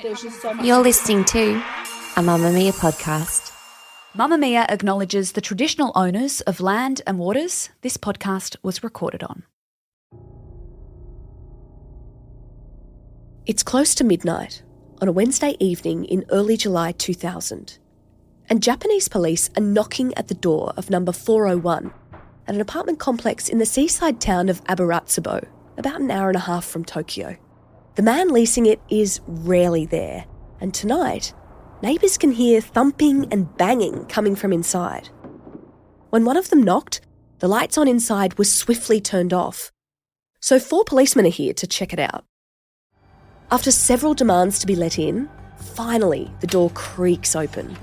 there's just so much. You're listening to a Mamma Mia podcast. Mamma Mia acknowledges the traditional owners of land and waters this podcast was recorded on. It's close to midnight on a Wednesday evening in early July 2000, and Japanese police are knocking at the door of number 401 at an apartment complex in the seaside town of Abaratsubo, about an hour and a half from Tokyo. The man leasing it is rarely there, and tonight, neighbours can hear thumping and banging coming from inside. When one of them knocked, the lights on inside were swiftly turned off. So 4 policemen are here to check it out. After several demands to be let in, finally the door creaks open.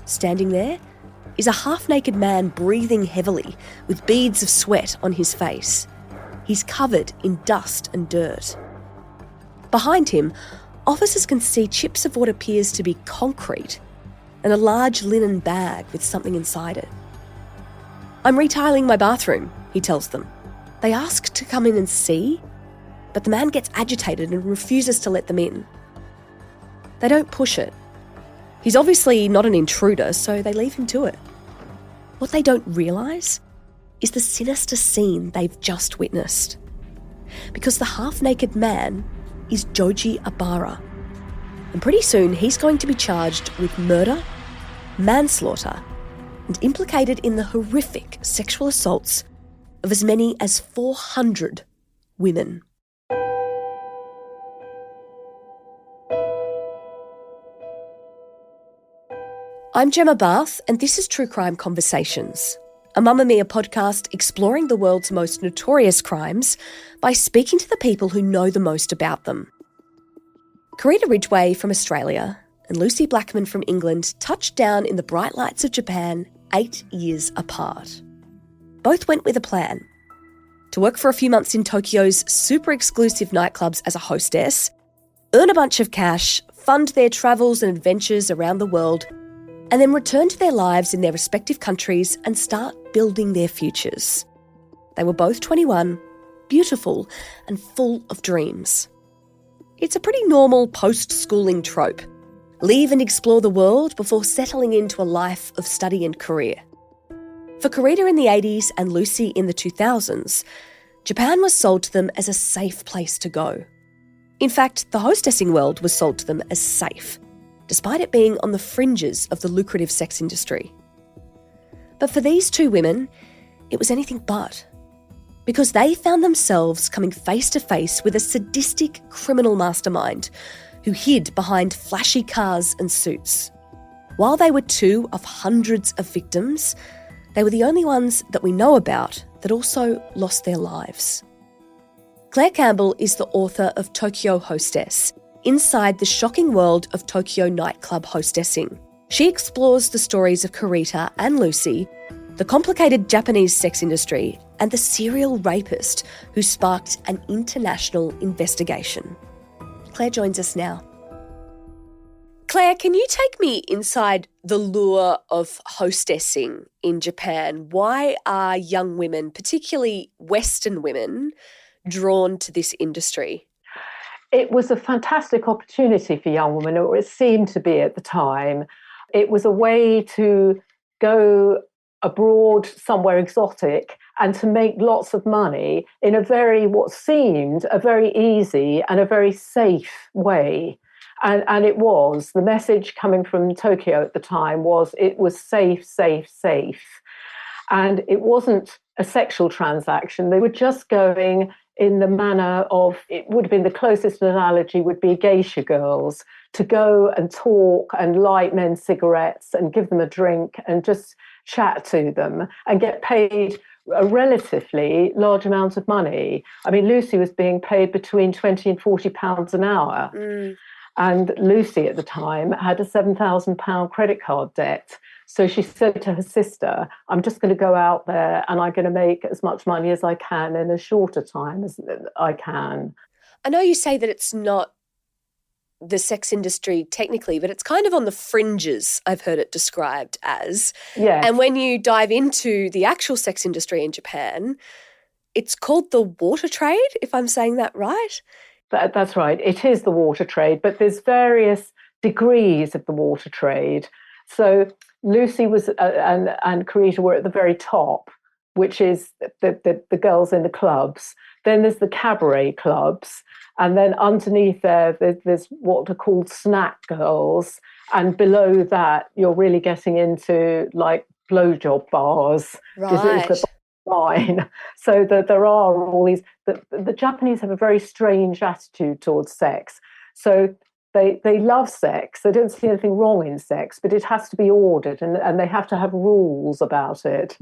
Standing there is a half-naked man breathing heavily with beads of sweat on his face. He's covered in dust and dirt. Behind him, officers can see chips of what appears to be concrete and a large linen bag with something inside it. "I'm retiling my bathroom," he tells them. They ask to come in and see, but the man gets agitated and refuses to let them in. They don't push it. He's obviously not an intruder, so they leave him to it. What they don't realise is the sinister scene they've just witnessed. Because the half-naked man is Joji Obara. And pretty soon he's going to be charged with murder, manslaughter, and implicated in the horrific sexual assaults of as many as 400 women. I'm Gemma Barth, and this is True Crime Conversations, a Mamma Mia podcast exploring the world's most notorious crimes by speaking to the people who know the most about them. Carita Ridgeway from Australia and Lucie Blackman from England touched down in the bright lights of Japan 8 years apart. Both went with a plan: to work for a few months in Tokyo's super exclusive nightclubs as a hostess, earn a bunch of cash, fund their travels and adventures around the world, and then return to their lives in their respective countries and start building their futures. They were both 21, beautiful, and full of dreams. It's a pretty normal post-schooling trope. Leave and explore the world before settling into a life of study and career. For Carita in the 80s and Lucie in the 2000s, Japan was sold to them as a safe place to go. In fact, the hostessing world was sold to them as safe, despite it being on the fringes of the lucrative sex industry. But for these 2 women, it was anything but. Because they found themselves coming face to face with a sadistic criminal mastermind who hid behind flashy cars and suits. While they were 2 of hundreds of victims, they were the only ones that we know about that also lost their lives. Clare Campbell is the author of Tokyo Hostess, Inside the Shocking World of Tokyo Nightclub Hostessing. She explores the stories of Carita and Lucie, the complicated Japanese sex industry, and the serial rapist who sparked an international investigation. Clare joins us now. Clare, can you take me inside the lure of hostessing in Japan? Why are young women, particularly Western women, drawn to this industry? It was a fantastic opportunity for young women, or it seemed to be at the time. It was a way to go abroad somewhere exotic and to make lots of money in what seemed a very easy and a very safe way. And it was. The message coming from Tokyo at the time was it was safe, safe, safe. And it wasn't a sexual transaction. They were just going in the manner of, it would have been the closest analogy would be geisha girls, to go and talk and light men's cigarettes and give them a drink and just chat to them and get paid a relatively large amount of money. I mean, Lucie was being paid between 20 and 40 pounds an hour. And Lucie at the time had a £7,000 credit card debt. So she said to her sister, I'm just going to go out there and I'm going to make as much money as I can in as short a time as I can. I know you say that it's not the sex industry technically, but it's kind of on the fringes, I've heard it described as. Yeah. And when you dive into the actual sex industry in Japan, it's called the water trade, if I'm saying that right. That's right. It is the water trade, but there's various degrees of the water trade. So Lucy was and Carita were at the very top, which is the girls in the clubs. Then there's the cabaret clubs, and then underneath there's what are called snack girls, and below that you're really getting into like blowjob bars. Right. Is the line. So that there are all these. The Japanese have a very strange attitude towards sex. So they love sex. They don't see anything wrong in sex, but it has to be ordered, and they have to have rules about it.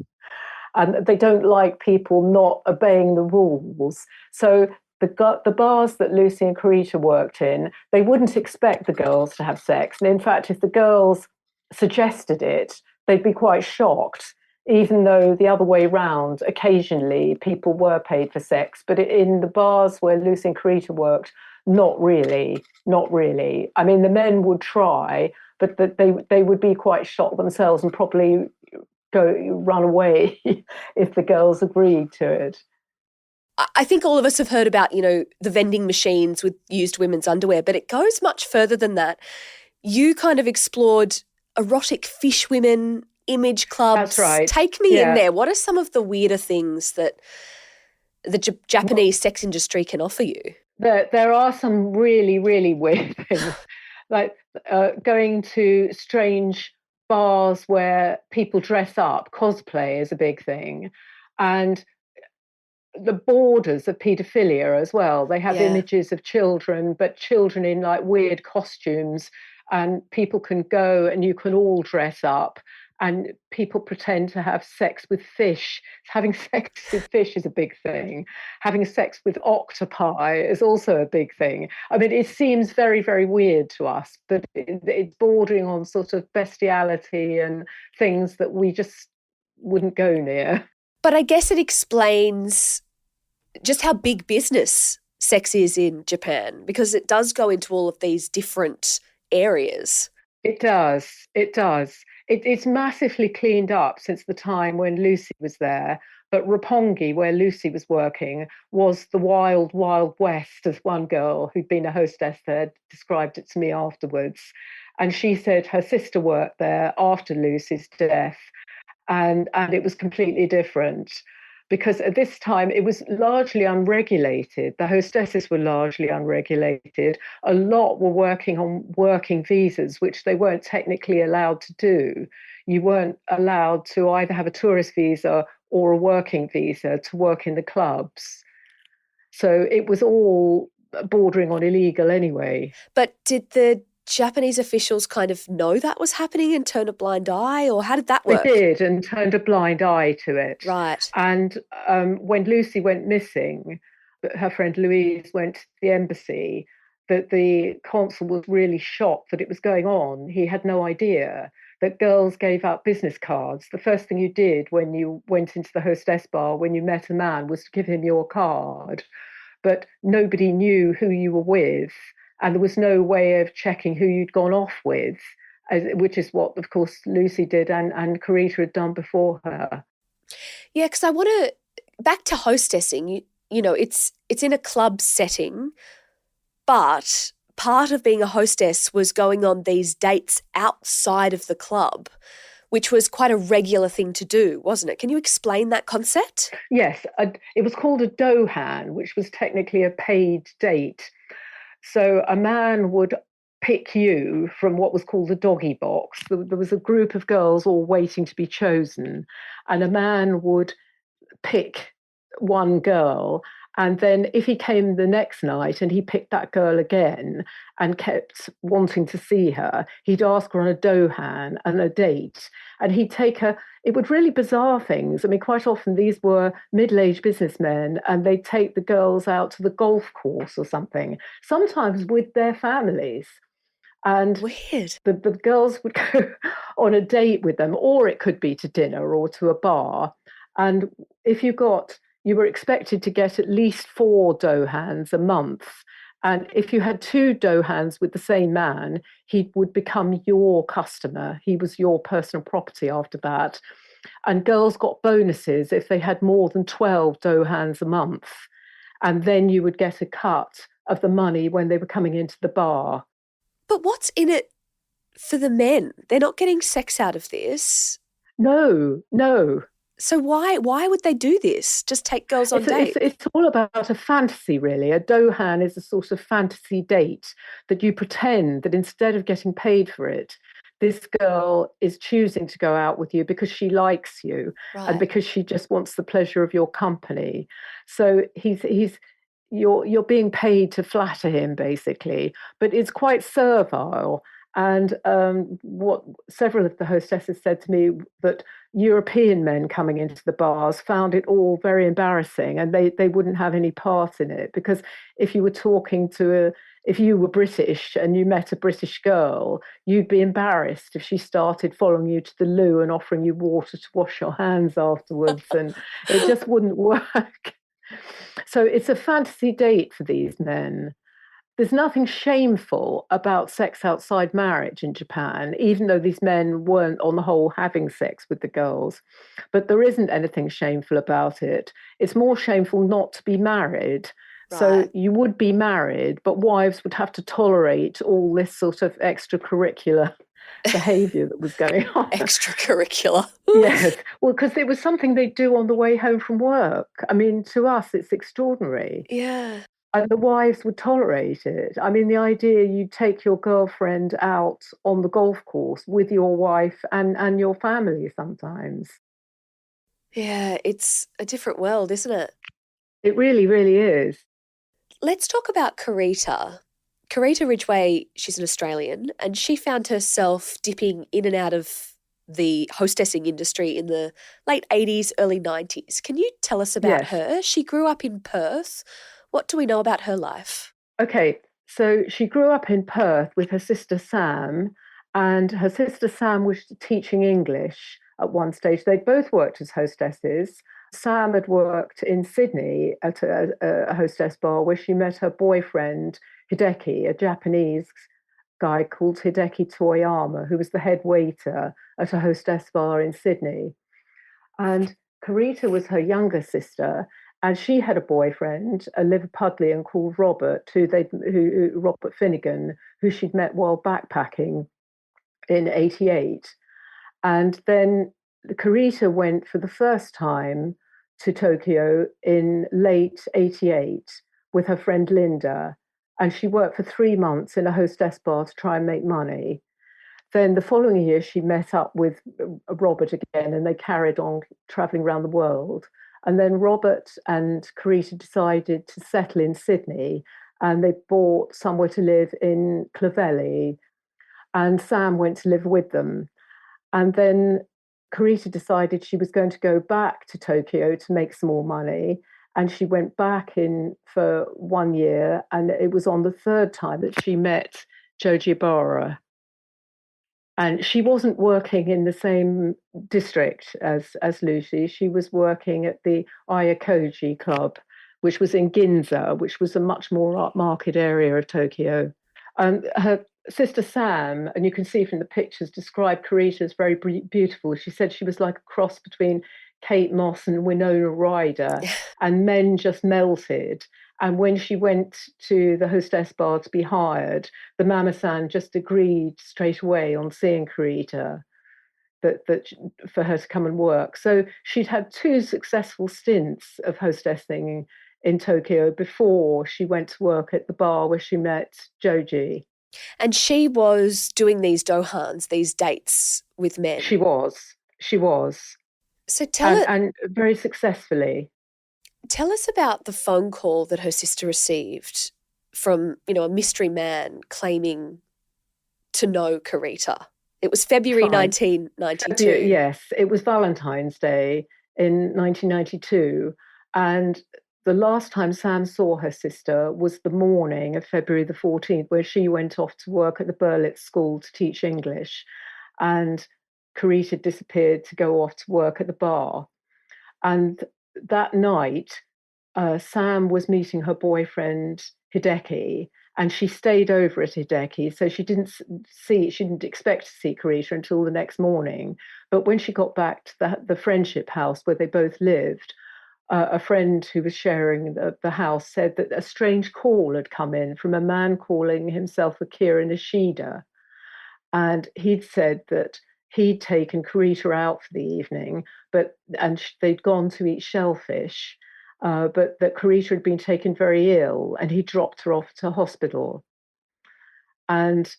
And they don't like people not obeying the rules. So the bars that Lucy and Carita worked in, they wouldn't expect the girls to have sex. And in fact, if the girls suggested it, they'd be quite shocked, even though the other way round, occasionally people were paid for sex. But in the bars where Lucy and Carita worked, not really. I mean, the men would try, but they would be quite shocked themselves and probably run away if the girls agreed to it. I think all of us have heard about, the vending machines with used women's underwear, but it goes much further than that. You kind of explored erotic fish women, image clubs. That's right. Take me in there. What are some of the weirder things that the Japanese sex industry can offer you? There are some really, really weird things, like going to strange bars where people dress up. Cosplay is a big thing. And the borders of paedophilia as well. They have images of children, but children in like weird costumes, and people can go and you can all dress up, and people pretend to have sex with fish. Having sex with fish is a big thing. Having sex with octopi is also a big thing. I mean, it seems very, very weird to us, but it's bordering on sort of bestiality and things that we just wouldn't go near. But I guess it explains just how big business sex is in Japan, because it does go into all of these different areas. It does. It's massively cleaned up since the time when Lucy was there. But Roppongi, where Lucy was working, was the wild, wild west, as one girl who'd been a hostess there described it to me afterwards. And she said her sister worked there after Lucy's death, and it was completely different. Because at this time, it was largely unregulated. The hostesses were largely unregulated. A lot were working on working visas, which they weren't technically allowed to do. You weren't allowed to either have a tourist visa or a working visa to work in the clubs. So it was all bordering on illegal anyway. But did the Japanese officials kind of know that was happening and turn a blind eye, or how did that work? They did, and turned a blind eye to it. Right. And when Lucy went missing, her friend Louise went to the embassy, that the consul was really shocked that it was going on. He had no idea that girls gave out business cards. The first thing you did when you went into the hostess bar, when you met a man, was to give him your card. But nobody knew who you were with. And there was no way of checking who you'd gone off with, which is what, of course, Lucy did and Carita had done before her. Yeah, because I want to, back to hostessing, you know, it's in a club setting, but part of being a hostess was going on these dates outside of the club, which was quite a regular thing to do, wasn't it? Can you explain that concept? Yes, it was called a dohan, which was technically a paid date. So a man would pick you from what was called the doggy box. There was a group of girls all waiting to be chosen, and a man would pick one girl. And then if he came the next night and he picked that girl again and kept wanting to see her, he'd ask her on a dohan and a date. And he'd take her, it would really bizarre things. I mean, quite often these were middle-aged businessmen, and they'd take the girls out to the golf course or something, sometimes with their families. And weird. The girls would go on a date with them, or it could be to dinner or to a bar. And if you were expected to get at least 4 dohans a month. And if you had 2 dohans with the same man, he would become your customer. He was your personal property after that. And girls got bonuses if they had more than 12 dohans a month. And then you would get a cut of the money when they were coming into the bar. But what's in it for the men? They're not getting sex out of this. No. So why would they do this? Just take girls on dates? It's all about a fantasy, really. A dohan is a sort of fantasy date that you pretend that instead of getting paid for it, this girl is choosing to go out with you because she likes you and because she just wants the pleasure of your company. So you're being paid to flatter him, basically, but it's quite servile. And what several of the hostesses said to me, that European men coming into the bars found it all very embarrassing, and they wouldn't have any part in it, because if you were if you were British and you met a British girl, you'd be embarrassed if she started following you to the loo and offering you water to wash your hands afterwards, and it just wouldn't work. So it's a fantasy date for these men. There's nothing shameful about sex outside marriage in Japan, even though these men weren't, on the whole, having sex with the girls. But there isn't anything shameful about it. It's more shameful not to be married. Right. So you would be married, but wives would have to tolerate all this sort of extracurricular behaviour that was going on. Extracurricular. Yes. Well, because it was something they do on the way home from work. I mean, to us, it's extraordinary. Yeah. And the wives would tolerate it. I mean, the idea you take your girlfriend out on the golf course with your wife and your family sometimes. Yeah, it's a different world, isn't it? It really, really is. Let's talk about Carita. Carita Ridgeway, she's an Australian, and she found herself dipping in and out of the hostessing industry in the late 80s, early 90s. Can you tell us about her? She grew up in Perth. What do we know about her life? Okay, so she grew up in Perth with her sister Sam, and her sister Sam was teaching English at one stage. They both worked as hostesses. Sam had worked in Sydney at a hostess bar where she met her boyfriend, Hideki, a Japanese guy called Hideki Toyama, who was the head waiter at a hostess bar in Sydney. And Carita was her younger sister, and she had a boyfriend, a Liverpudlian called Robert, Robert Finnegan, who she'd met while backpacking in '88. And then Carita went for the first time to Tokyo in late '88 with her friend Linda, and she worked for 3 months in a hostess bar to try and make money. Then the following year, she met up with Robert again, and they carried on traveling around the world. And then Robert and Carita decided to settle in Sydney, and they bought somewhere to live in Clovelly, and Sam went to live with them. And then Carita decided she was going to go back to Tokyo to make some more money, and she went back in for 1 year, and it was on the third time that she met Joji Obara. And she wasn't working in the same district as Lucie. She was working at the Ayakoji Club, which was in Ginza, which was a much more upmarket area of Tokyo. Her sister Sam, and you can see from the pictures, described Carita as very beautiful. She said she was like a cross between Kate Moss and Winona Ryder, and men just melted. And when she went to the hostess bar to be hired, the Mama-san just agreed straight away on seeing Carita that for her to come and work. So she'd had 2 successful stints of hostessing in Tokyo before she went to work at the bar where she met Joji. And she was doing these dohans, these dates with men. She was. So and very successfully. Tell us about the phone call that her sister received from, a mystery man claiming to know Carita. It was February 1992. Yes, it was Valentine's Day in 1992. And the last time Sam saw her sister was the morning of February the 14th, where she went off to work at the Berlitz School to teach English. And Carita disappeared to go off to work at the bar. And that night, Sam was meeting her boyfriend, Hideki, and she stayed over at Hideki. So she didn't expect to see Carita until the next morning. But when she got back to the friendship house where they both lived, a friend who was sharing the house said that a strange call had come in from a man calling himself Akira Nishida. And he'd said that he'd taken Carita out for the evening, and they'd gone to eat shellfish, but that Carita had been taken very ill and he dropped her off to hospital. And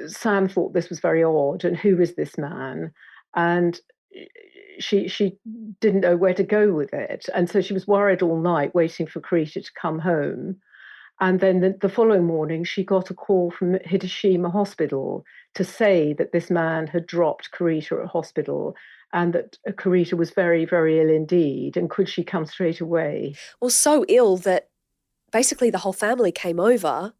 Sam thought this was very odd, and who is this man? And she didn't know where to go with it. And so she was worried all night, waiting for Carita to come home. And then the following morning, she got a call from Hiroshima Hospital to say that this man had dropped Carita at hospital and that Carita was very, very ill indeed. And could she come straight away? Well, so ill that basically the whole family came over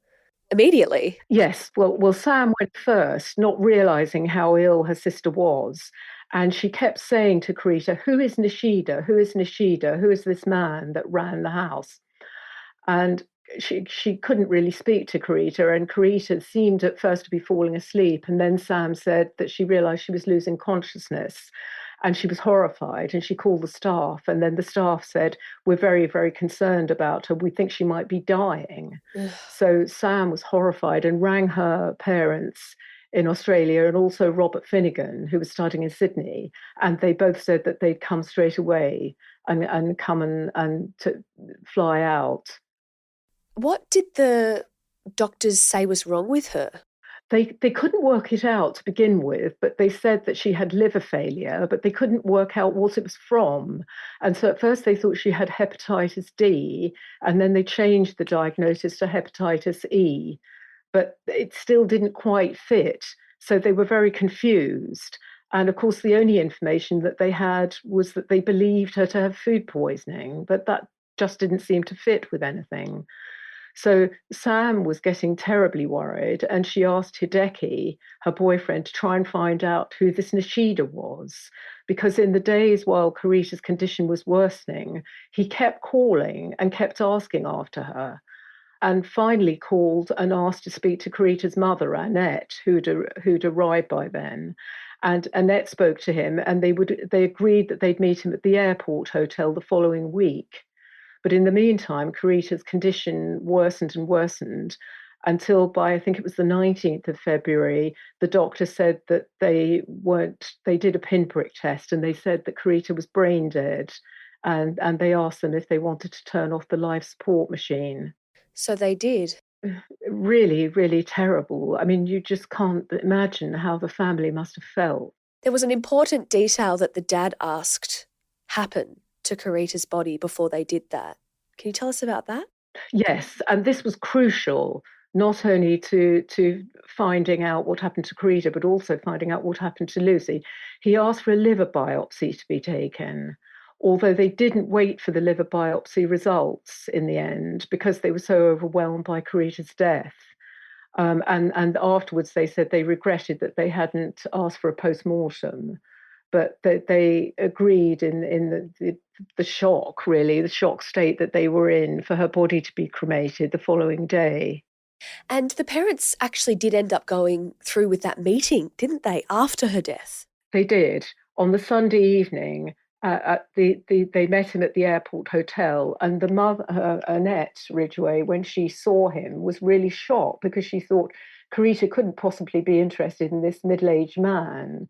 immediately. Yes. Well, Sam went first, not realizing how ill her sister was. And she kept saying to Carita, "Who is Nishida? Who is Nishida? Who is this man that ran the house?" And she couldn't really speak to Carita, and Carita seemed at first to be falling asleep. And then Sam said that she realized she was losing consciousness, and she was horrified, and she called the staff. And then the staff said, "We're very, very concerned about her. We think she might be dying." So Sam was horrified and rang her parents in Australia and also Robert Finnegan, who was studying in Sydney. And they both said that they'd come straight away and come and to fly out. What did the doctors say was wrong with her? They couldn't work it out to begin with, but they said that she had liver failure, but they couldn't work out what it was from. And so at first they thought she had hepatitis D, and then they changed the diagnosis to hepatitis E, but it still didn't quite fit. So they were very confused. And of course, the only information that they had was that they believed her to have food poisoning, but that just didn't seem to fit with anything. So Sam was getting terribly worried, and she asked Hideki, her boyfriend, to try and find out who this Nishida was, because in the days while Carita's condition was worsening, he kept calling and kept asking after her, and finally called and asked to speak to Carita's mother, Annette, who'd arrived by then. And Annette spoke to him, and they agreed that they'd meet him at the airport hotel the following week. But in the meantime, Carita's condition worsened and worsened until by, I think it was the 19th of February, the doctor said that they did a pinprick test, and they said that Carita was brain dead. And they asked them if they wanted to turn off the life support machine. So they did. Really, really terrible. I mean, you just can't imagine how the family must have felt. There was an important detail that the dad asked happen to Carita's body before they did that. Can you tell us about that? Yes, and this was crucial, not only to finding out what happened to Carita, but also finding out what happened to Lucy. He asked for a liver biopsy to be taken, although they didn't wait for the liver biopsy results in the end because they were so overwhelmed by Carita's death. And afterwards they said they regretted that they hadn't asked for a post-mortem. But they agreed in the shock, really, the shock state that they were in, for her body to be cremated the following day. And the parents actually did end up going through with that meeting, didn't they, after her death? They did. On the Sunday evening, they met him at the airport hotel, and the mother, Annette Ridgeway, when she saw him, was really shocked because she thought Carita couldn't possibly be interested in this middle-aged man.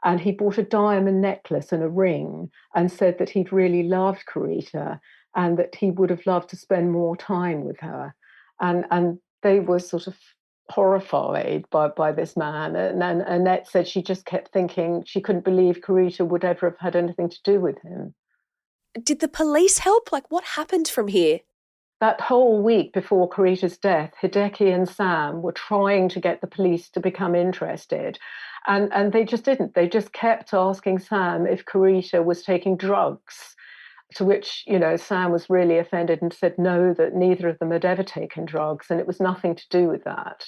And he bought a diamond necklace and a ring and said that he'd really loved Carita and that he would have loved to spend more time with her. And they were sort of horrified by this man. And Annette said she just kept thinking she couldn't believe Carita would ever have had anything to do with him. Did the police help? Like, what happened from here? That whole week before Carita's death, Hideki and Sam were trying to get the police to become interested. And they just didn't. They just kept asking Sam if Carita was taking drugs, to which, Sam was really offended and said no, that neither of them had ever taken drugs, and it was nothing to do with that.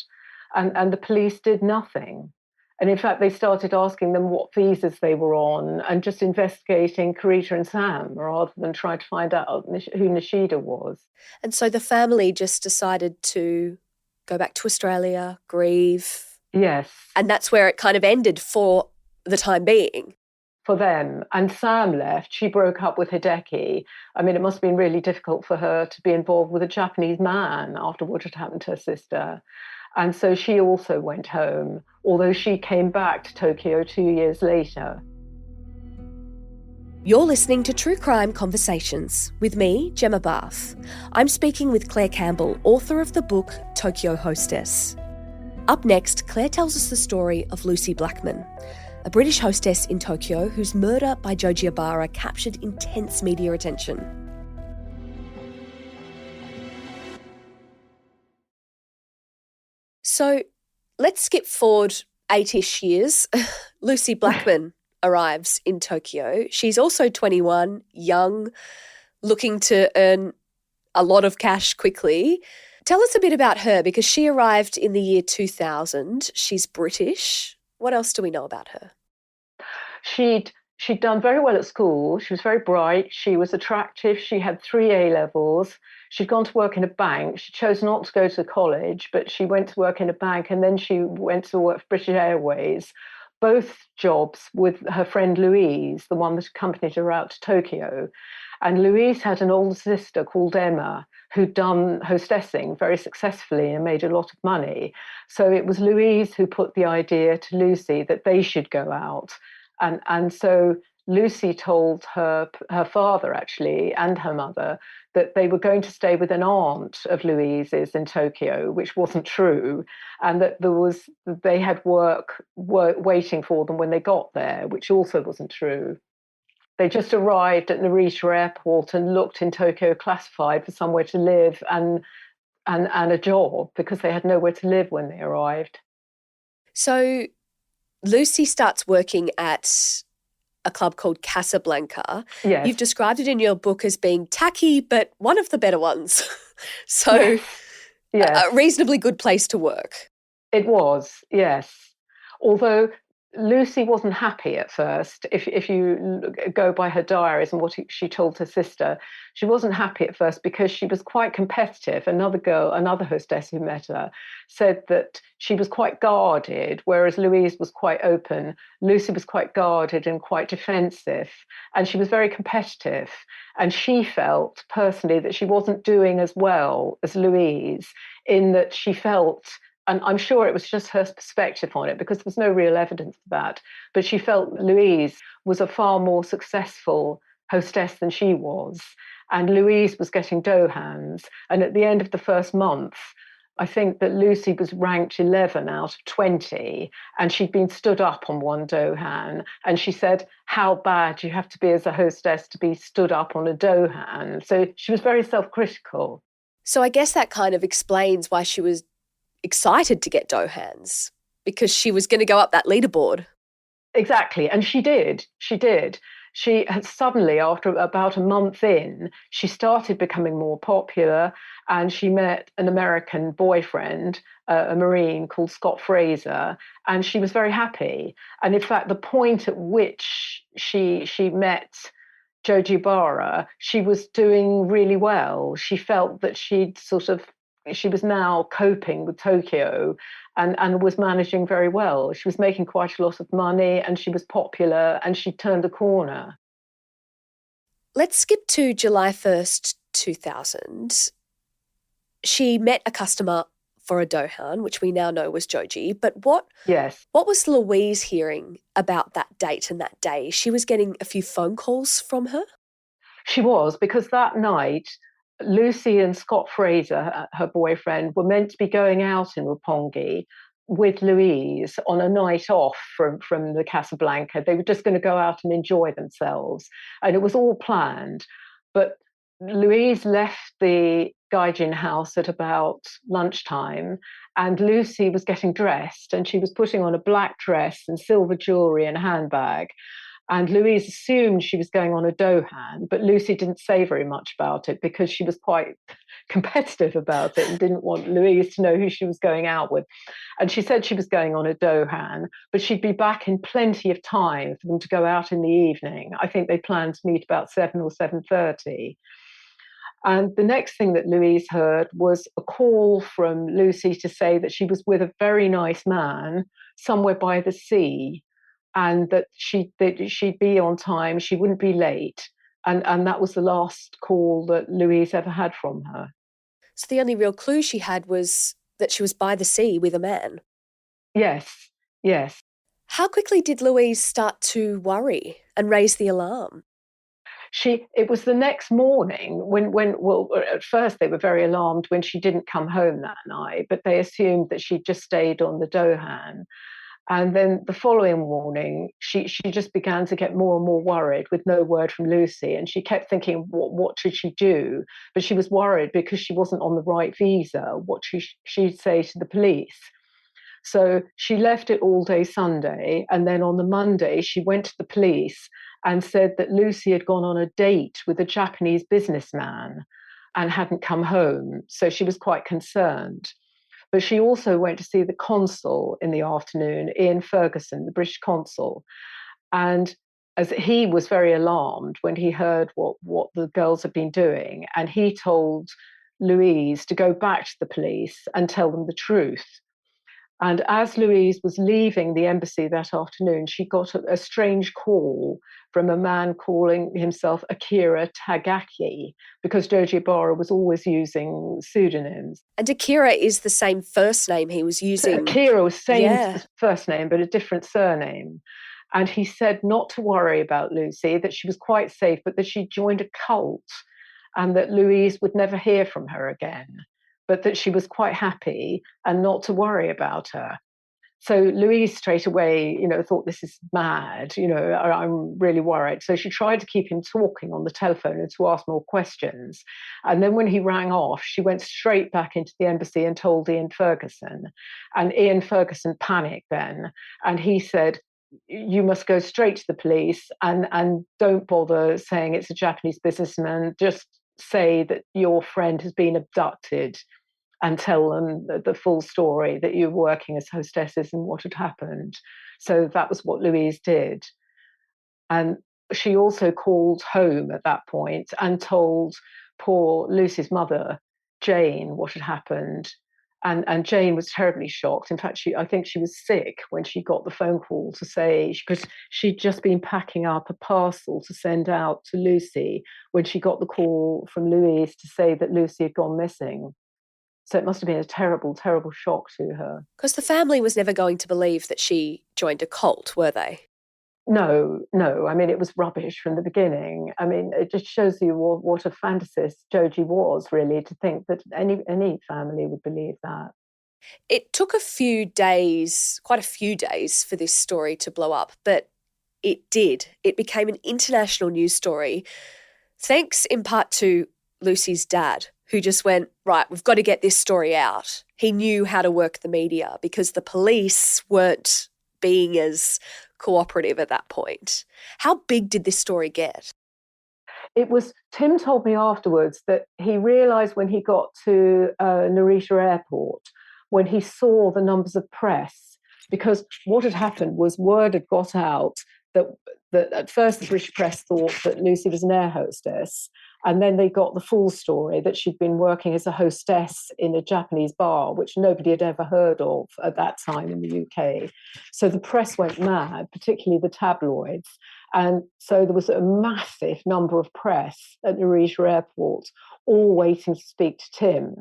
And the police did nothing. And in fact, they started asking them what visas they were on and just investigating Carita and Sam rather than trying to find out who Nishida was. And so the family just decided to go back to Australia, grieve. Yes. And that's where it kind of ended for the time being. for them. And Sam left. She broke up with Hideki. I mean, it must have been really difficult for her to be involved with a Japanese man after what had happened to her sister. And so she also went home, although she came back to Tokyo 2 years later. You're listening to True Crime Conversations with me, Gemma Barth. I'm speaking with Clare Campbell, author of the book Tokyo Hostess. Up next, Clare tells us the story of Lucie Blackman, a British hostess in Tokyo whose murder by Joji Obara captured intense media attention. So let's skip forward 8-ish years. Lucie Blackman arrives in Tokyo. She's also 21, young, looking to earn a lot of cash quickly. Tell us a bit about her, because she arrived in the year 2000. She's British. What else do we know about her? She'd done very well at school. She was very bright. She was attractive. She had 3 A-levels. She'd gone to work in a bank. She chose not to go to college, but she went to work in a bank, and then she went to work for British Airways, both jobs with her friend Louise, the one that accompanied her out to Tokyo. And Louise had an older sister called Emma, who'd done hostessing very successfully and made a lot of money. So it was Louise who put the idea to Lucie that they should go out. And so Lucie told her father, actually, and her mother, that they were going to stay with an aunt of Louise's in Tokyo, which wasn't true, and that they had work waiting for them when they got there, which also wasn't true. They just arrived at Narita Airport and looked in Tokyo Classified for somewhere to live and a job, because they had nowhere to live when they arrived. So Lucie starts working at a club called Casablanca. Yes. You've described it in your book as being tacky, but one of the better ones. So yes. A reasonably good place to work. It was, yes. Although Lucie wasn't happy at first. If you go by her diaries and what she told her sister, she wasn't happy at first because she was quite competitive. Another hostess who met her, said that she was quite guarded, whereas Louise was quite open. Lucie was quite guarded and quite defensive, and she was very competitive. And she felt personally that she wasn't doing as well as Louise, in that she felt, and I'm sure it was just her perspective on it, because there was no real evidence for that, but she felt Louise was a far more successful hostess than she was. And Louise was getting dough hands. And at the end of the first month, I think that Lucie was ranked 11 out of 20, and she'd been stood up on one dough hand. And she said, how bad you have to be as a hostess to be stood up on a dough hand. So she was very self-critical. So I guess that kind of explains why she was excited to get dough hands, because she was going to go up that leaderboard. Exactly. And she did. She had suddenly, after about a month in, she started becoming more popular, and she met an American boyfriend, a Marine called Scott Fraser, and she was very happy. And in fact, the point at which she met Joji Obara, she was doing really well. She felt that she was now coping with Tokyo and was managing very well. She was making quite a lot of money, and she was popular, and she turned a corner. Let's skip to July 1st, 2000. She met a customer for a dohan, which we now know was Joji. But what was Louise hearing about that date and that day? She was getting a few phone calls from her? She was, because that night, Lucie and Scott Fraser, her boyfriend, were meant to be going out in Roppongi with Louise on a night off from the Casablanca. They were just going to go out and enjoy themselves. And it was all planned. But Louise left the Gaijin house at about lunchtime, and Lucie was getting dressed, and she was putting on a black dress and silver jewellery and a handbag. And Louise assumed she was going on a dohan, but Lucie didn't say very much about it because she was quite competitive about it and didn't want Louise to know who she was going out with. And she said she was going on a dohan, but she'd be back in plenty of time for them to go out in the evening. I think they planned to meet about 7 or 7:30. And the next thing that Louise heard was a call from Lucie to say that she was with a very nice man somewhere by the sea. and that she'd be on time, she wouldn't be late. And that was the last call that Louise ever had from her. So the only real clue she had was that she was by the sea with a man. Yes, yes. How quickly did Louise start to worry and raise the alarm? It was the next morning well, at first they were very alarmed when she didn't come home that night, but they assumed that she'd just stayed on the Dohan. And then the following morning, she just began to get more and more worried with no word from Lucy. And she kept thinking, what should she do? But she was worried because she wasn't on the right visa. What she'd say to the police. So she left it all day Sunday. And then on the Monday, she went to the police and said that Lucy had gone on a date with a Japanese businessman and hadn't come home. So she was quite concerned. But she also went to see the consul in the afternoon, Ian Ferguson, the British consul. And as he was very alarmed when he heard what the girls had been doing, and he told Louise to go back to the police and tell them the truth. And as Louise was leaving the embassy that afternoon, she got a strange call from a man calling himself Akira Tagaki, because Joji Obara was always using pseudonyms. And Akira is the same first name he was using. So Akira was same first name, but a different surname. And he said not to worry about Lucy, that she was quite safe, but that she joined a cult and that Louise would never hear from her again, but that she was quite happy and not to worry about her. So Louise straight away, thought, this is mad, I'm really worried. So she tried to keep him talking on the telephone and to ask more questions. And then when he rang off, she went straight back into the embassy and told Ian Ferguson. And Ian Ferguson panicked then. And he said, you must go straight to the police and don't bother saying it's a Japanese businessman. Just say that your friend has been abducted and tell them the full story, that you were working as hostesses and what had happened. So that was what Louise did. And she also called home at that point and told poor Lucy's mother, Jane, what had happened. And Jane was terribly shocked. In fact, I think she was sick when she got the phone call to say, because she'd just been packing up a parcel to send out to Lucy when she got the call from Louise to say that Lucy had gone missing. So it must have been a terrible, terrible shock to her. Because the family was never going to believe that she joined a cult, were they? No. I mean, it was rubbish from the beginning. I mean, it just shows you what a fantasist Joji was, really, to think that any family would believe that. It took quite a few days for this story to blow up, but it did. It became an international news story, thanks in part to Lucy's dad, who just went, right, we've got to get this story out. He knew how to work the media because the police weren't being as cooperative at that point. How big did this story get? Tim told me afterwards that he realised when he got to Narita Airport, when he saw the numbers of press, because what had happened was word had got out that at first the British press thought that Lucy was an air hostess, and then they got the full story that she'd been working as a hostess in a Japanese bar, which nobody had ever heard of at that time in the UK. So the press went mad, particularly the tabloids. And so there was a massive number of press at Narita Airport, all waiting to speak to Tim.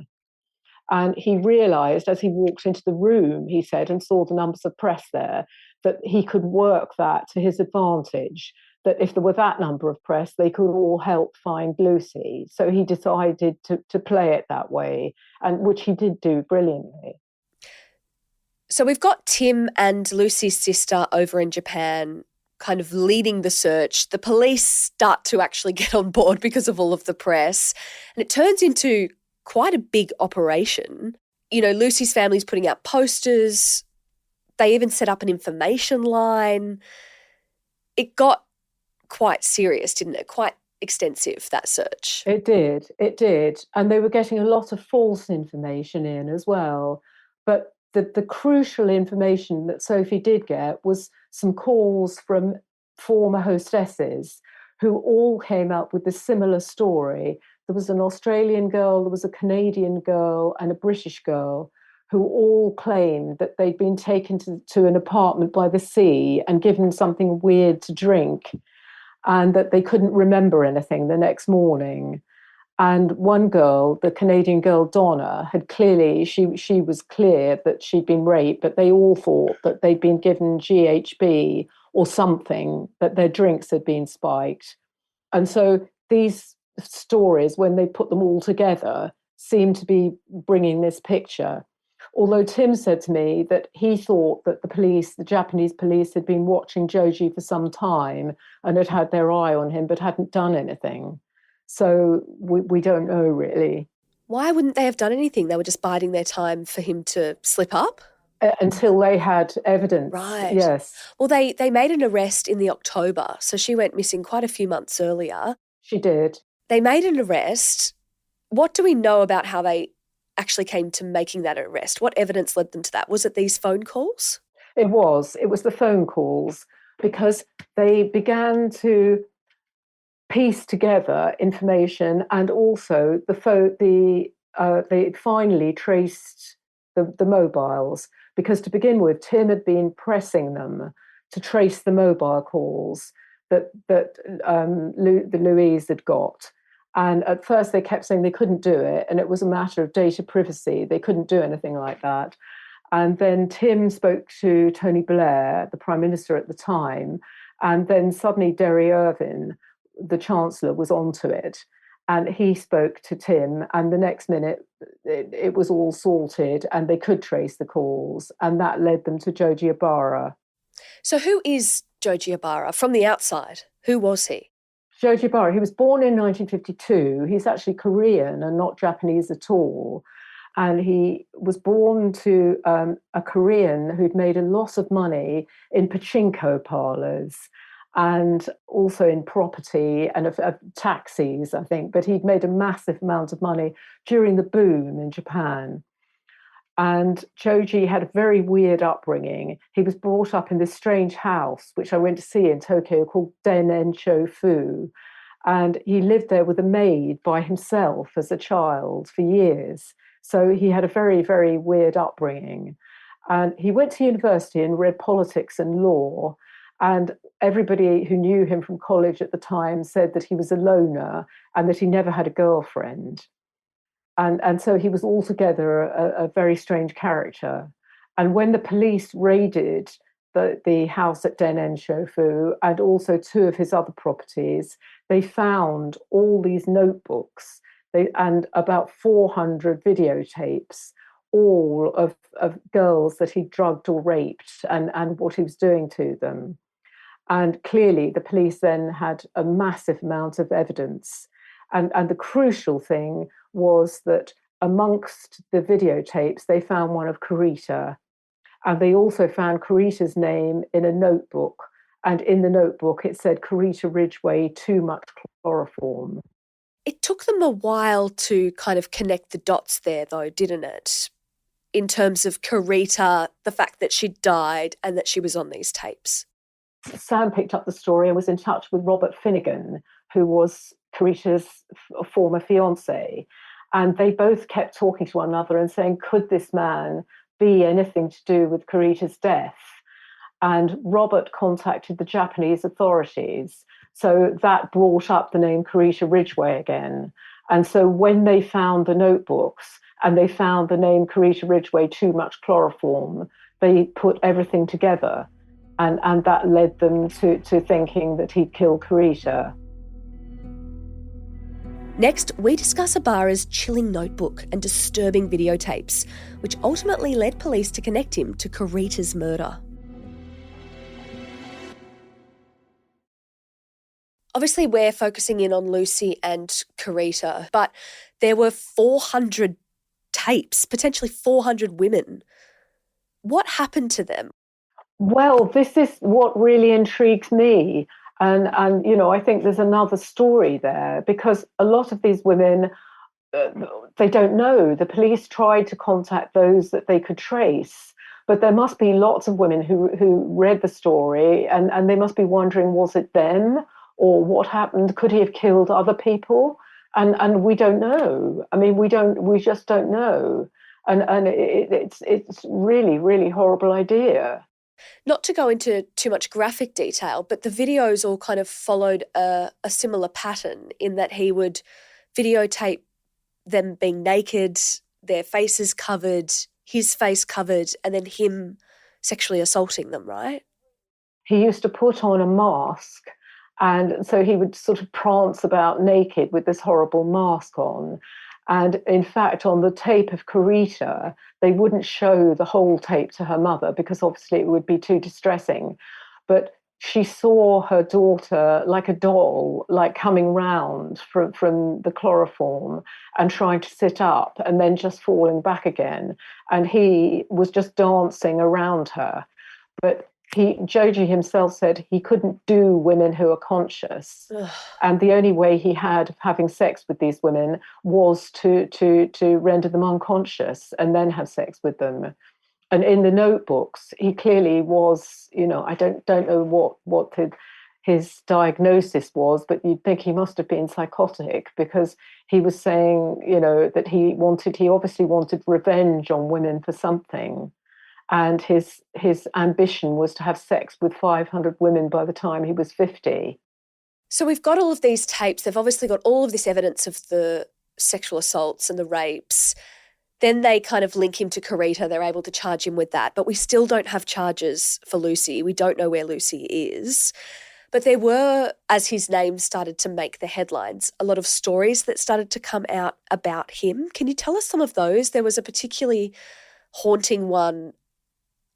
And he realised as he walked into the room, he said, and saw the numbers of press there, that he could work that to his advantage, that if there were that number of press, they could all help find Lucy. So he decided to play it that way, and which he did do brilliantly. So we've got Tim and Lucy's sister over in Japan kind of leading the search. The police start to actually get on board because of all of the press, and it turns into quite a big operation. Lucy's family's putting out posters. They even set up an information line. It got quite serious, didn't it? Quite extensive, that search. It did. And they were getting a lot of false information in as well. But the crucial information that Sophie did get was some calls from former hostesses who all came up with a similar story. There was an Australian girl, there was a Canadian girl and a British girl who all claimed that they'd been taken to an apartment by the sea and given something weird to drink, and that they couldn't remember anything the next morning. And one girl, the Canadian girl Donna, had clearly, she was clear that she'd been raped, but they all thought that they'd been given GHB or something, that their drinks had been spiked. And so these stories, when they put them all together, seem to be bringing this picture. Although Tim said to me that he thought that the Japanese police, had been watching Joji for some time and had had their eye on him, but hadn't done anything. So we don't know, really. Why wouldn't they have done anything? They were just biding their time for him to slip up? Until they had evidence. Right. Yes. Well, they made an arrest in the October, so she went missing quite a few months earlier. She did. They made an arrest. What do we know about how they actually came to making that arrest? What evidence led them to that? Was it these phone calls? It was the phone calls, because they began to piece together information, and also they finally traced the mobiles, because to begin with, Tim had been pressing them to trace the mobile calls that the Louise had got. And at first they kept saying they couldn't do it, and it was a matter of data privacy. They couldn't do anything like that. And then Tim spoke to Tony Blair, the Prime Minister at the time, and then suddenly Derry Irvine, the Chancellor, was onto it. And he spoke to Tim, and the next minute it was all sorted and they could trace the calls, and that led them to Joji Obara. So who is Joji Obara from the outside? Who was he? Joji Obara, he was born in 1952. He's actually Korean and not Japanese at all. And he was born to a Korean who'd made a lot of money in pachinko parlors and also in property and of taxis, I think. But he'd made a massive amount of money during the boom in Japan. And Joji had a very weird upbringing. He was brought up in this strange house, which I went to see in Tokyo, called Den-en-cho-fu. And he lived there with a maid by himself as a child for years. So he had a very, very weird upbringing. And he went to university and read politics and law. And everybody who knew him from college at the time said that he was a loner and that he never had a girlfriend. And so he was altogether a very strange character. And when the police raided the house at Den-en-cho-fu and also two of his other properties, they found all these notebooks and about 400 videotapes, all of girls that he drugged or raped and what he was doing to them. And clearly the police then had a massive amount of evidence. And the crucial thing was that amongst the videotapes, they found one of Carita. And they also found Carita's name in a notebook. And in the notebook, it said Carita Ridgeway, too much chloroform. It took them a while to kind of connect the dots there, though, didn't it? In terms of Carita, the fact that she died and that she was on these tapes. Sam picked up the story and was in touch with Robert Finnegan, who was Carita's former fiancé. And they both kept talking to one another and saying, could this man be anything to do with Carita's death? And Robert contacted the Japanese authorities. So that brought up the name Carita Ridgeway again. And so when they found the notebooks and they found the name Carita Ridgeway, too much chloroform, they put everything together. And that led them to thinking that he'd killed Carita. Next, we discuss Obara's chilling notebook and disturbing videotapes, which ultimately led police to connect him to Carita's murder. Obviously, we're focusing in on Lucie and Carita, but there were 400 tapes, potentially 400 women. What happened to them? Well, this is what really intrigues me. And you know, I think there's another story there, because a lot of these women, they don't know. The police tried to contact those that they could trace, but there must be lots of women who read the story and they must be wondering, was it them or what happened? Could he have killed other people? And we don't know. I mean, we just don't know. And it's really, really horrible idea. Not to go into too much graphic detail, but the videos all kind of followed a similar pattern in that he would videotape them being naked, their faces covered, his face covered, and then him sexually assaulting them, right? He used to put on a mask, and so he would sort of prance about naked with this horrible mask on. And in fact, on the tape of Carita, they wouldn't show the whole tape to her mother because obviously it would be too distressing. But she saw her daughter like a doll, like coming round from the chloroform and trying to sit up and then just falling back again. And he was just dancing around her. But Joji himself said he couldn't do women who are conscious. Ugh. And the only way he had of having sex with these women was to render them unconscious and then have sex with them. And in the notebooks, he clearly was, I don't know what his diagnosis was, but you'd think he must have been psychotic because he was saying, that he obviously wanted revenge on women for something. And his ambition was to have sex with 500 women by the time he was 50. So we've got all of these tapes. They've obviously got all of this evidence of the sexual assaults and the rapes. Then they kind of link him to Carita. They're able to charge him with that. But we still don't have charges for Lucie. We don't know where Lucie is. But there were, as his name started to make the headlines, a lot of stories that started to come out about him. Can you tell us some of those? There was a particularly haunting one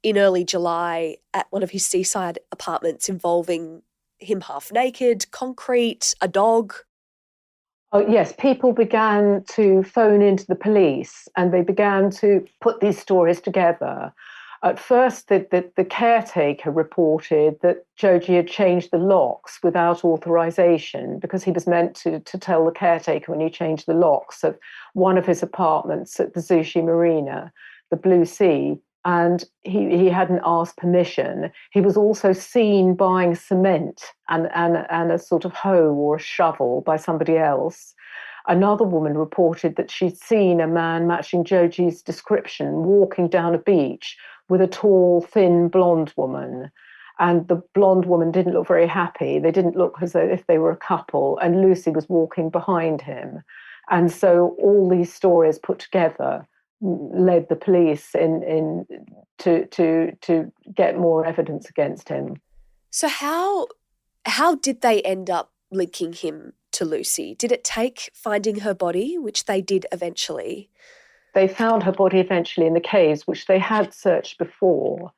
in early July at one of his seaside apartments involving him half naked, concrete, a dog. Oh, yes, people began to phone into the police and they began to put these stories together. At first, the caretaker reported that Joji had changed the locks without authorization because he was meant to tell the caretaker when he changed the locks of one of his apartments at the Zushi Marina, the Blue Sea, and he hadn't asked permission. He was also seen buying cement and a sort of hoe or a shovel by somebody else. Another woman reported that she'd seen a man matching Joji's description walking down a beach with a tall, thin, blonde woman. And the blonde woman didn't look very happy. They didn't look as though if they were a couple, and Lucie was walking behind him. And so all these stories put together led the police in to get more evidence against him. So how did they end up linking him to Lucie? Did it take finding her body, which they did eventually? They found her body eventually in the caves, which they had searched before.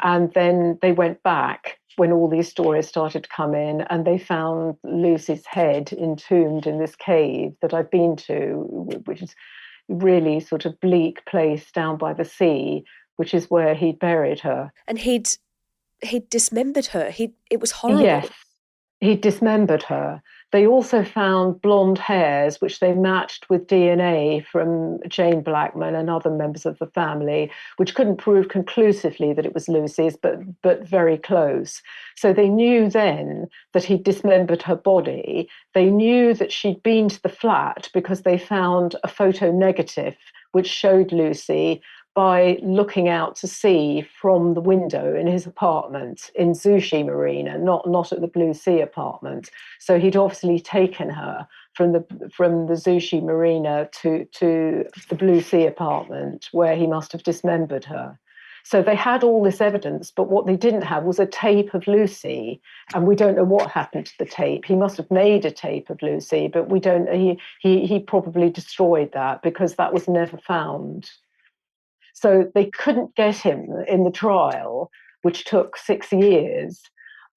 And then they went back when all these stories started to come in, and they found Lucie's head entombed in this cave that I've been to, which is really sort of bleak place down by the sea, which is where he buried her. And he'd dismembered her. It was horrible. Yes, he dismembered her. They also found blonde hairs, which they matched with DNA from Jane Blackman and other members of the family, which couldn't prove conclusively that it was Lucie's, but very close. So they knew then that he'd dismembered her body. They knew that she'd been to the flat because they found a photo negative which showed Lucie by looking out to sea from the window in his apartment in Zushi Marina, not at the Blue Sea apartment. So he'd obviously taken her from the Zushi Marina to the Blue Sea apartment where he must have dismembered her. So they had all this evidence, but what they didn't have was a tape of Lucie, and we don't know what happened to the tape. He must have made a tape of Lucie, but we don't. He probably destroyed that because that was never found. So they couldn't get him in the trial, which took 6 years,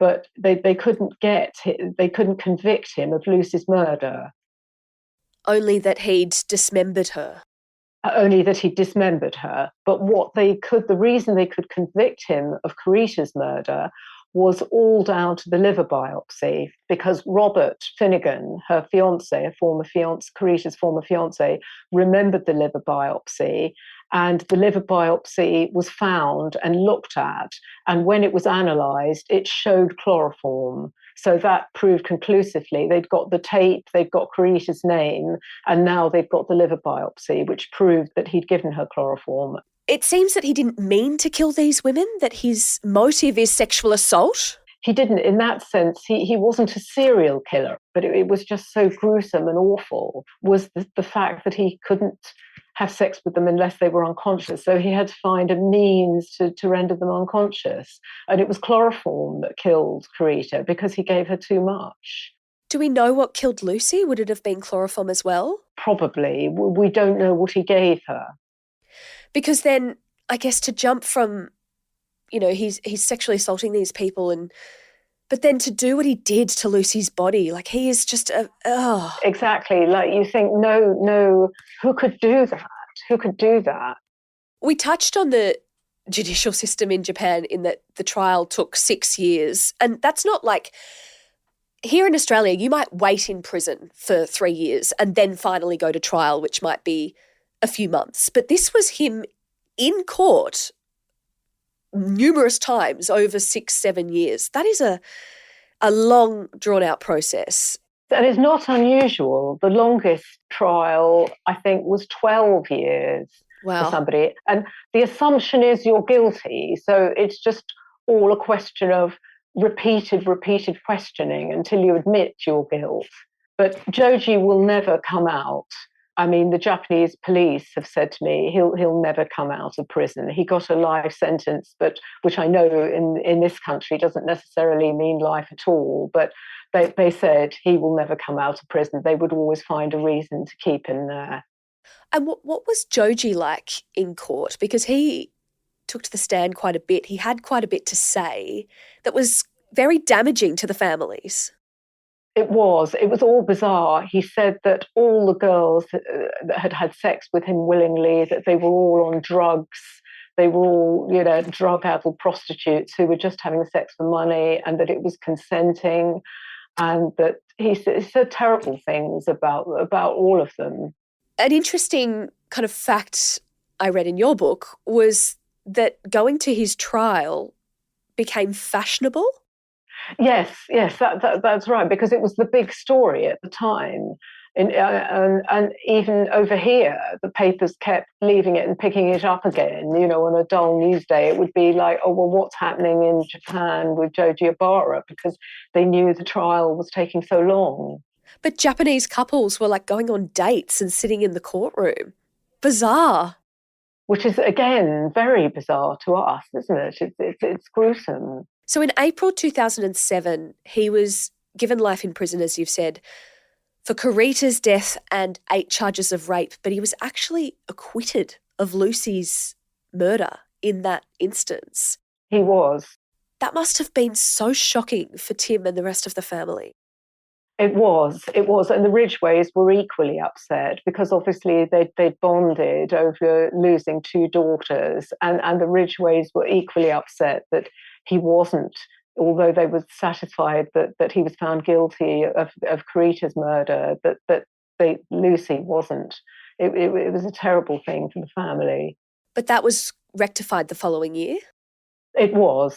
but they couldn't convict him of Lucie's murder. Only that he'd dismembered her. Only that he dismembered her. But the reason they could convict him of Carita's murder was all down to the liver biopsy, because Robert Finnegan, her fiance, Carita's former fiance, remembered the liver biopsy, and the liver biopsy was found and looked at. And when it was analysed, it showed chloroform. So that proved conclusively they'd got the tape, they'd got Carita's name, and now they've got the liver biopsy, which proved that he'd given her chloroform. It seems that he didn't mean to kill these women, that his motive is sexual assault. He didn't, in that sense, he wasn't a serial killer, but it was just so gruesome and awful, was the fact that he couldn't have sex with them unless they were unconscious. So he had to find a means to render them unconscious. And it was chloroform that killed Carita because he gave her too much. Do we know what killed Lucie? Would it have been chloroform as well? Probably. We don't know what he gave her. Because then, I guess, to jump from, he's sexually assaulting these people, but then to do what he did to Lucie's body, like he is just Exactly. Like you think, no, who could do that? Who could do that? We touched on the judicial system in Japan in that the trial took 6 years. And that's not like here in Australia, you might wait in prison for 3 years and then finally go to trial, which might be a few months. But this was him in court numerous times over 6-7 years. That is a long, drawn-out process. And it's not unusual. The longest trial, I think, was 12 years for somebody. And the assumption is you're guilty. So it's just all a question of repeated questioning until you admit your guilt. But Joji will never come out. I mean, the Japanese police have said to me he'll never come out of prison. He got a life sentence, but which I know in this country doesn't necessarily mean life at all. But they said he will never come out of prison. They would always find a reason to keep him there. And what was Joji like in court? Because he took to the stand quite a bit. He had quite a bit to say that was very damaging to the families. It was all bizarre. He said that all the girls that had sex with him willingly, that they were all on drugs. They were all, drug-addled prostitutes who were just having sex for money, and that it was consenting, and that he said terrible things about all of them. An interesting kind of fact I read in your book was that going to his trial became fashionable. Yes, that's right, because it was the big story at the time. And even over here, the papers kept leaving it and picking it up again. On a dull news day, it would be like, oh, well, what's happening in Japan with Joji Obara? Because they knew the trial was taking so long. But Japanese couples were like going on dates and sitting in the courtroom. Bizarre. Which is, again, very bizarre to us, isn't it? It's gruesome. So in April 2007, he was given life in prison, as you've said, for Carita's death and 8 charges of rape, but he was actually acquitted of Lucie's murder in that instance. He was. That must have been so shocking for Tim and the rest of the family. It was. And the Ridgeways were equally upset because obviously they'd bonded over losing 2 daughters, and the Ridgeways were equally upset that he wasn't, although they were satisfied that he was found guilty of Carita's murder, that Lucie wasn't. It was a terrible thing for the family. But that was rectified the following year? It was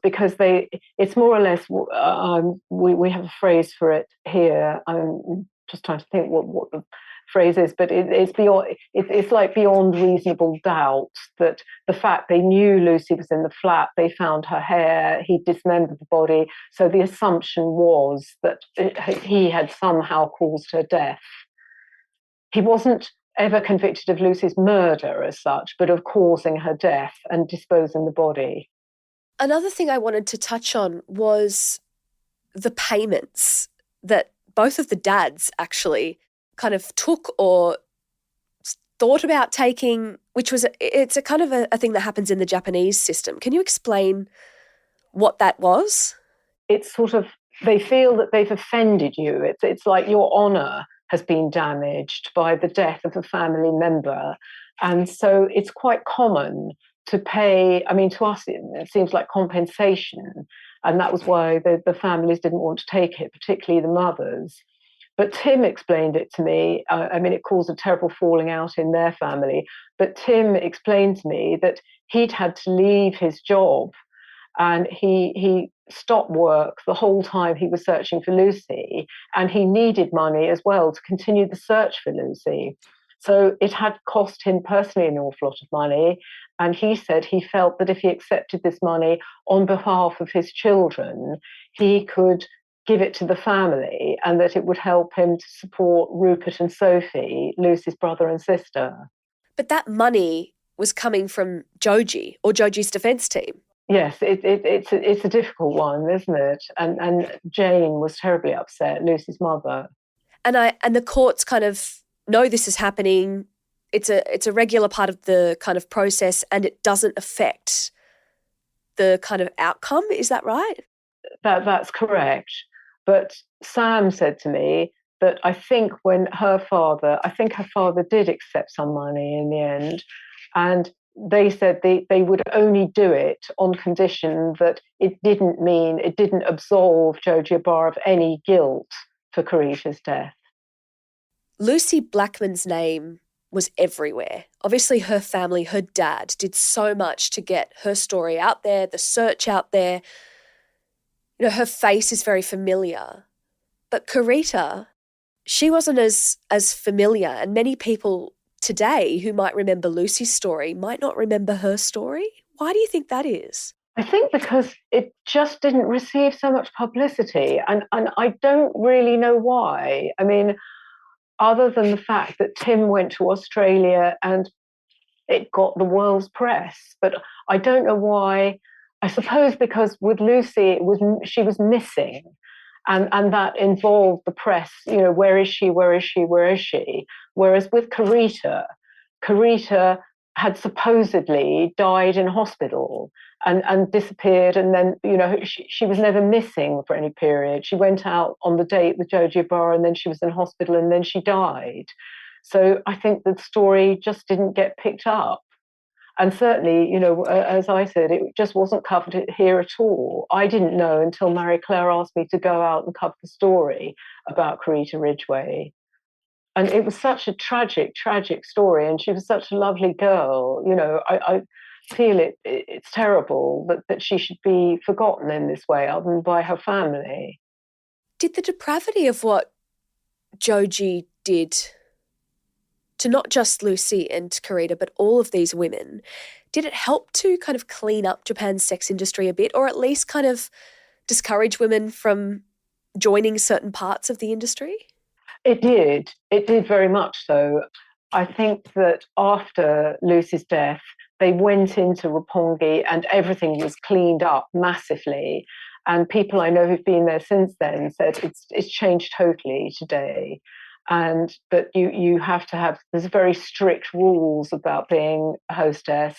because it's more or less, we have a phrase for it here. I'm just trying to think what the phrase is, but it's like beyond reasonable doubt that the fact they knew Lucie was in the flat, they found her hair, he dismembered the body. So the assumption was that he had somehow caused her death. He wasn't ever convicted of Lucie's murder as such, but of causing her death and disposing the body. Another thing I wanted to touch on was the payments that both of the dads actually kind of took or thought about taking, which was it's a kind of a thing that happens in the Japanese system. Can you explain what that was? It's sort of, they feel that they've offended you. It's like your honour has been damaged by the death of a family member. And so it's quite common to pay, to us it seems like compensation. And that was why the families didn't want to take it, particularly the mothers. But Tim explained it to me. I mean, it caused a terrible falling out in their family. But Tim explained to me that he'd had to leave his job, and he stopped work the whole time he was searching for Lucy, and he needed money as well to continue the search for Lucy. So it had cost him personally an awful lot of money. And he said he felt that if he accepted this money on behalf of his children, he could give it to the family, and that it would help him to support Rupert and Sophie, Lucy's brother and sister. But that money was coming from Joji or Joji's defence team. Yes, it's a difficult one, isn't it? And Jane was terribly upset, Lucy's mother. And the courts kind of know this is happening. It's a regular part of the kind of process, and it doesn't affect the kind of outcome. Is that right? That's correct. But Sam said to me that I think her father did accept some money in the end, and they said they would only do it on condition that it didn't absolve Joji Obara of any guilt for Carita's death. Lucie Blackman's name was everywhere. Obviously, her family, her dad, did so much to get her story out there, the search out there. You know, her face is very familiar. But Carita, she wasn't as familiar, and many people today who might remember Lucy's story might not remember her story. Why do you think that is? I think because it just didn't receive so much publicity, and I don't really know why. I mean, other than the fact that Tim went to Australia and it got the world's press, but I don't know why. I suppose because with Lucy, she was missing, and that involved the press. You know, where is she? Where is she? Where is she? Whereas with Carita had supposedly died in hospital and disappeared, and then, you know, she was never missing for any period. She went out on the date with Joji Obara, and then she was in hospital, and then she died. So I think the story just didn't get picked up. And certainly, you know, as I said, it just wasn't covered here at all. I didn't know until Marie Claire asked me to go out and cover the story about Carita Ridgeway. And it was such a tragic, tragic story. And she was such a lovely girl. You know, I feel it's terrible that she should be forgotten in this way, other than by her family. Did the depravity of what Joji did to not just Lucy and Carita, but all of these women, did it help to kind of clean up Japan's sex industry a bit, or at least kind of discourage women from joining certain parts of the industry? It did very much so. I think that after Lucy's death, they went into Roppongi and everything was cleaned up massively. And people I know who've been there since then said it's changed totally today. And that you have to have, there's very strict rules about being a hostess,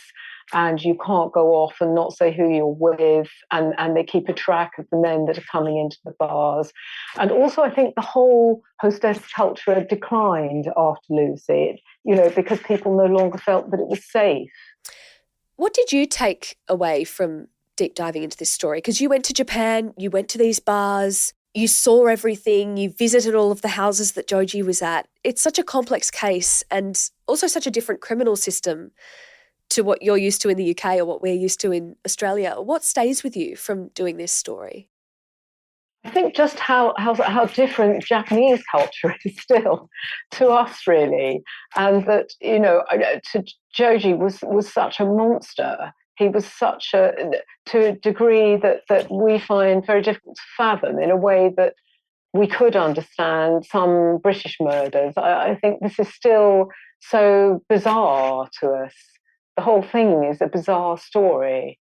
and you can't go off and not say who you're with, and they keep a track of the men that are coming into the bars. And also I think the whole hostess culture declined after Lucy, you know, because people no longer felt that it was safe. What did you take away from deep diving into this story? Because you went to Japan, you went to these bars, you saw everything, you visited all of the houses that Joji was at. It's such a complex case, and also such a different criminal system to what you're used to in the UK or what we're used to in Australia. What stays with you from doing this story? I think just how different Japanese culture is still to us, really. And that, you know, Joji was such a monster. He was to a degree that we find very difficult to fathom, in a way that we could understand some British murders. I think this is still so bizarre to us. The whole thing is a bizarre story.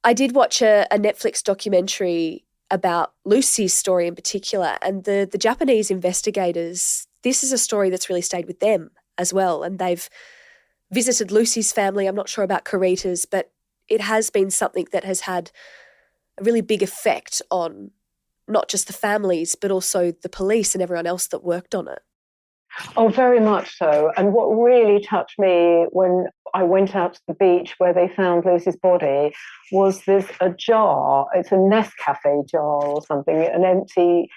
I did watch a Netflix documentary about Lucy's story in particular, and the Japanese investigators, this is a story that's really stayed with them as well, and they've visited Lucy's family. I'm not sure about Carita's, but it has been something that has had a really big effect on not just the families, but also the police and everyone else that worked on it. Oh, very much so. And what really touched me when I went out to the beach where they found Lucy's body was a jar. It's a Nescafe jar or something, an empty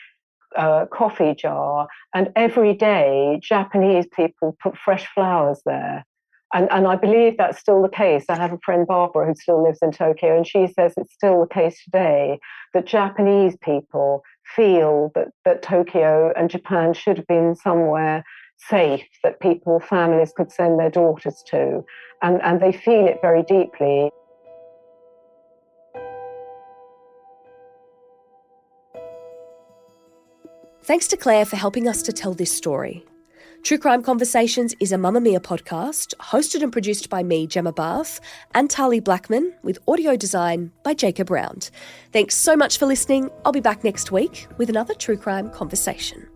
coffee jar, and every day Japanese people put fresh flowers there. And I believe that's still the case. I have a friend, Barbara, who still lives in Tokyo, and she says it's still the case today that Japanese people feel that Tokyo and Japan should have been somewhere safe that families could send their daughters to. And they feel it very deeply. Thanks to Claire for helping us to tell this story. True Crime Conversations is a Mamamia podcast, hosted and produced by me, Gemma Barth, and Tali Blackman, with audio design by Jacob Round. Thanks so much for listening. I'll be back next week with another True Crime Conversation.